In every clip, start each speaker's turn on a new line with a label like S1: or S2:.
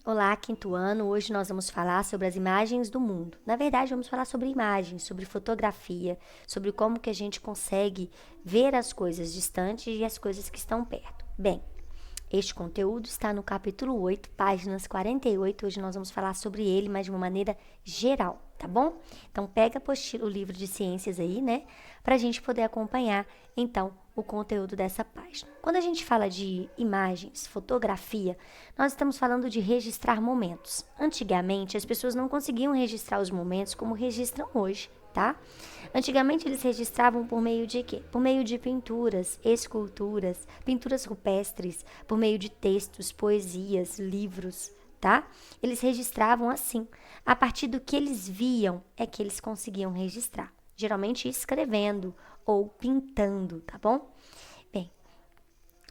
S1: Olá, quinto ano. Hoje nós vamos falar sobre as imagens do mundo. Na verdade, vamos falar sobre imagens, sobre fotografia, sobre como que a gente consegue ver as coisas distantes e as coisas que estão perto. Bem, este conteúdo está no capítulo 8, páginas 48. Hoje nós vamos falar sobre ele, mas de uma maneira geral, tá bom? Então, pega a apostila, o livro de ciências aí, né? Para a gente poder acompanhar, então, o conteúdo dessa página. Quando a gente fala de imagens, fotografia, nós estamos falando de registrar momentos. Antigamente, as pessoas não conseguiam registrar os momentos como registram hoje, tá? Antigamente, eles registravam por meio de quê? Por meio de pinturas, esculturas, pinturas rupestres, por meio de textos, poesias, livros, tá? Eles registravam assim. A partir do que eles viam é que eles conseguiam registrar. Geralmente escrevendo ou pintando, tá bom? Bem,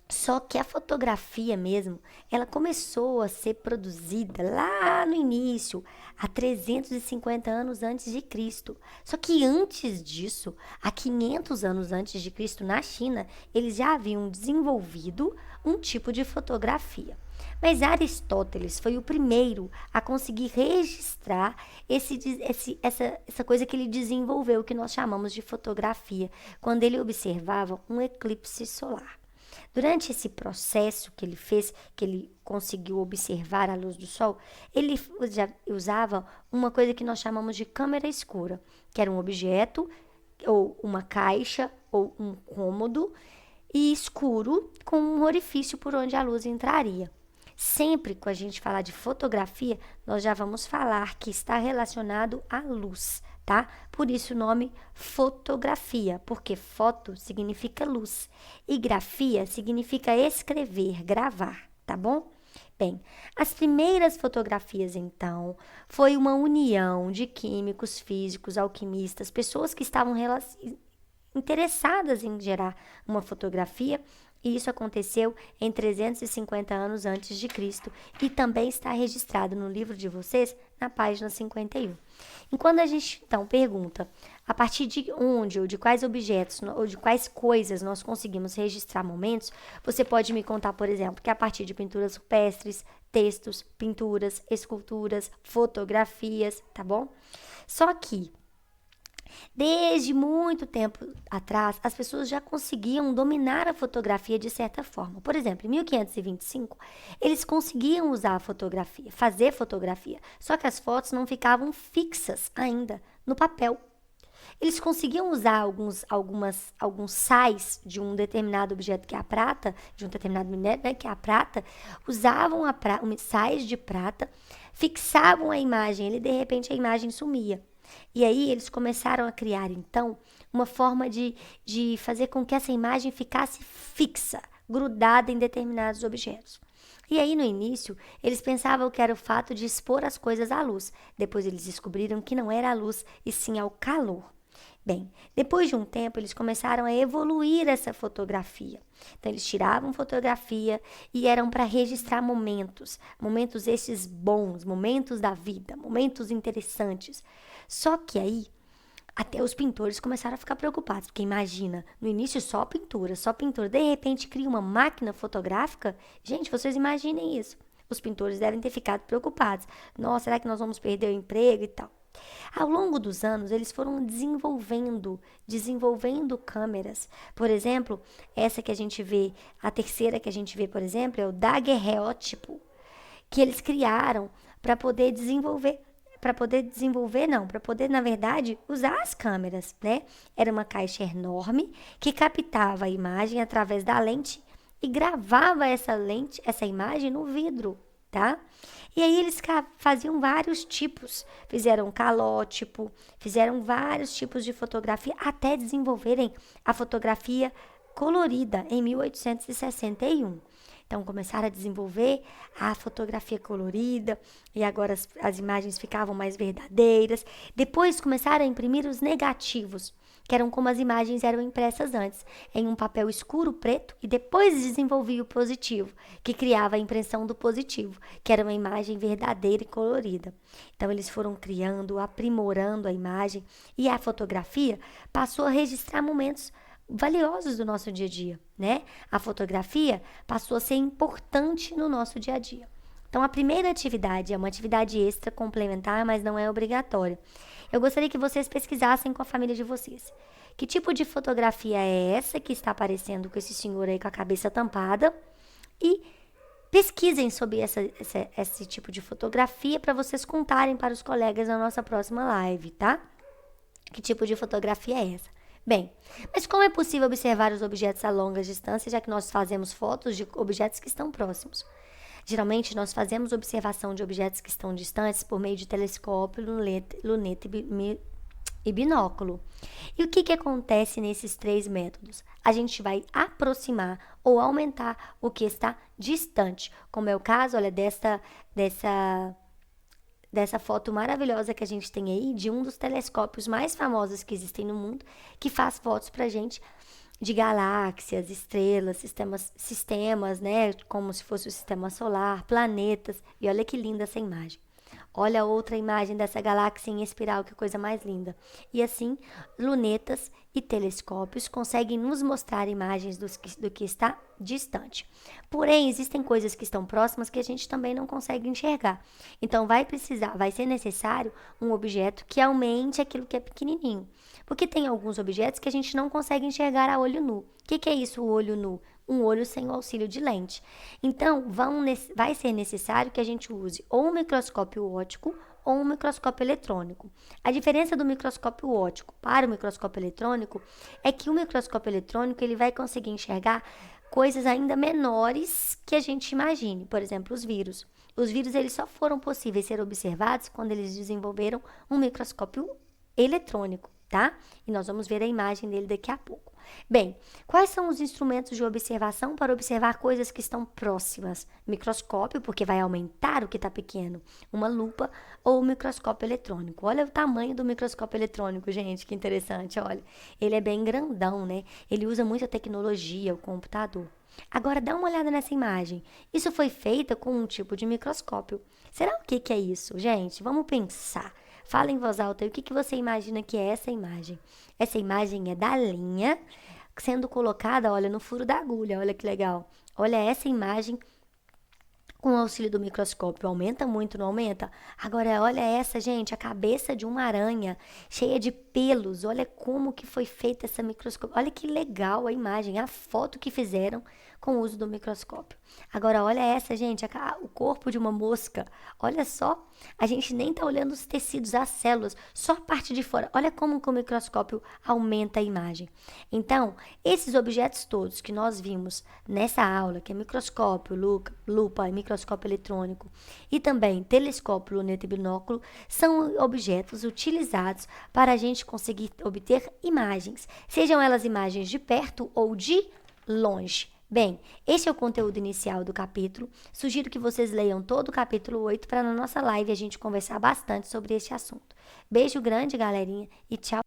S1: só que a fotografia mesmo, ela começou a ser produzida lá no início, há 350 anos antes de Cristo. Só que antes disso, há 500 anos antes de Cristo, na China, eles já haviam desenvolvido um tipo de fotografia. Mas Aristóteles foi o primeiro a conseguir registrar essa coisa que ele desenvolveu, que nós chamamos de fotografia, quando ele observava um eclipse solar. Durante esse processo que ele fez, que ele conseguiu observar a luz do sol, ele já usava uma coisa que nós chamamos de câmera escura, que era um objeto, ou uma caixa, ou um cômodo, e escuro, com um orifício por onde a luz entraria. Sempre que a gente falar de fotografia, nós já vamos falar que está relacionado à luz, tá? Por isso o nome fotografia, porque foto significa luz e grafia significa escrever, gravar, tá bom? Bem, as primeiras fotografias, então, foi uma união de químicos, físicos, alquimistas, pessoas que estavam interessadas em gerar uma fotografia, e isso aconteceu em 350 anos antes de Cristo e também está registrado no livro de vocês na página 51. Enquanto a gente então pergunta a partir de onde ou de quais objetos ou de quais coisas nós conseguimos registrar momentos, você pode me contar, por exemplo, que a partir de pinturas rupestres, textos, pinturas, esculturas, fotografias, tá bom? Só que desde muito tempo atrás, as pessoas já conseguiam dominar a fotografia de certa forma. Por exemplo, em 1525, eles conseguiam usar a fotografia, fazer fotografia, só que as fotos não ficavam fixas ainda no papel. Eles conseguiam usar alguns sais de um determinado objeto que é a prata, de um determinado minério, né, que é a prata, usavam sais de prata, fixavam a imagem, e de repente a imagem sumia. E aí eles começaram a criar, então, uma forma de fazer com que essa imagem ficasse fixa, grudada em determinados objetos. E aí, no início, eles pensavam que era o fato de expor as coisas à luz. Depois eles descobriram que não era a luz, e sim ao calor. Bem, depois de um tempo, eles começaram a evoluir essa fotografia. Então, eles tiravam fotografia e eram para registrar momentos esses bons, momentos da vida, momentos interessantes. Só que aí, até os pintores começaram a ficar preocupados, porque imagina, no início só pintura, de repente cria uma máquina fotográfica. Gente, vocês imaginem isso. Os pintores devem ter ficado preocupados. Nossa, será que nós vamos perder o emprego e tal? Ao longo dos anos, eles foram desenvolvendo câmeras. Por exemplo, essa que a gente vê, a terceira que a gente vê, por exemplo, é o daguerreótipo, que eles criaram para poder na verdade, usar as câmeras, né? Era uma caixa enorme que captava a imagem através da lente e gravava essa imagem no vidro, tá? E aí eles faziam vários tipos, fizeram calótipo, fizeram vários tipos de fotografia até desenvolverem a fotografia colorida em 1861. Então, começaram a desenvolver a fotografia colorida e agora as imagens ficavam mais verdadeiras. Depois, começaram a imprimir os negativos, que eram como as imagens eram impressas antes, em um papel escuro preto, e depois desenvolvia o positivo, que criava a impressão do positivo, que era uma imagem verdadeira e colorida. Então, eles foram criando, aprimorando a imagem, e a fotografia passou a registrar momentos valiosos do nosso dia a dia, né? A fotografia passou a ser importante no nosso dia a dia. Então, a primeira atividade é uma atividade extra complementar, mas não é obrigatória. Eu gostaria que vocês pesquisassem com a família de vocês. Que tipo de fotografia é essa que está aparecendo com esse senhor aí com a cabeça tampada? E pesquisem sobre esse tipo de fotografia para vocês contarem para os colegas na nossa próxima live, tá? Que tipo de fotografia é essa? Bem, mas como é possível observar os objetos a longas distâncias, já que nós fazemos fotos de objetos que estão próximos? Geralmente, nós fazemos observação de objetos que estão distantes por meio de telescópio, luneta e binóculo. E o que acontece nesses três métodos? A gente vai aproximar ou aumentar o que está distante, como é o caso, olha, dessa foto maravilhosa que a gente tem aí, de um dos telescópios mais famosos que existem no mundo, que faz fotos pra gente de galáxias, estrelas, sistemas, né, como se fosse o sistema solar, planetas, e olha que linda essa imagem. Olha outra imagem dessa galáxia em espiral, que coisa mais linda. E assim, lunetas e telescópios conseguem nos mostrar imagens do que está distante. Porém, existem coisas que estão próximas que a gente também não consegue enxergar. Então, vai ser necessário um objeto que aumente aquilo que é pequenininho. Porque tem alguns objetos que a gente não consegue enxergar a olho nu. O que é isso, o olho nu? Um olho sem o auxílio de lente. Então, vai ser necessário que a gente use ou um microscópio óptico ou um microscópio eletrônico. A diferença do microscópio óptico para o microscópio eletrônico é que o microscópio eletrônico ele vai conseguir enxergar coisas ainda menores que a gente imagine. Por exemplo, os vírus. Os vírus eles só foram possíveis ser observados quando eles desenvolveram um microscópio eletrônico, tá? E nós vamos ver a imagem dele daqui a pouco. Bem, quais são os instrumentos de observação para observar coisas que estão próximas? Microscópio, porque vai aumentar o que está pequeno. Uma lupa ou microscópio eletrônico. Olha o tamanho do microscópio eletrônico, gente, que interessante, olha. Ele é bem grandão, né? Ele usa muita tecnologia, o computador. Agora, dá uma olhada nessa imagem. Isso foi feito com um tipo de microscópio. Será o que é isso, gente? Vamos pensar. Fala em voz alta aí, o que você imagina que é essa imagem? Essa imagem é da linha sendo colocada, olha, no furo da agulha, olha que legal. Olha essa imagem com o auxílio do microscópio. Aumenta muito, não aumenta? Agora, olha essa, gente, a cabeça de uma aranha cheia de pelos. Olha como que foi feita essa microscópio. Olha que legal a imagem, a foto que fizeram com o uso do microscópio. Agora, olha essa, gente, o corpo de uma mosca. Olha só, a gente nem tá olhando os tecidos, as células, só a parte de fora. Olha como que o microscópio aumenta a imagem. Então, esses objetos todos que nós vimos nessa aula, que é microscópio, lupa e microscópio eletrônico, e também telescópio, luneta e binóculo, são objetos utilizados para a gente conseguir obter imagens, sejam elas imagens de perto ou de longe. Bem, este é o conteúdo inicial do capítulo. Sugiro que vocês leiam todo o capítulo 8 para na nossa live a gente conversar bastante sobre este assunto. Beijo grande, galerinha, e tchau!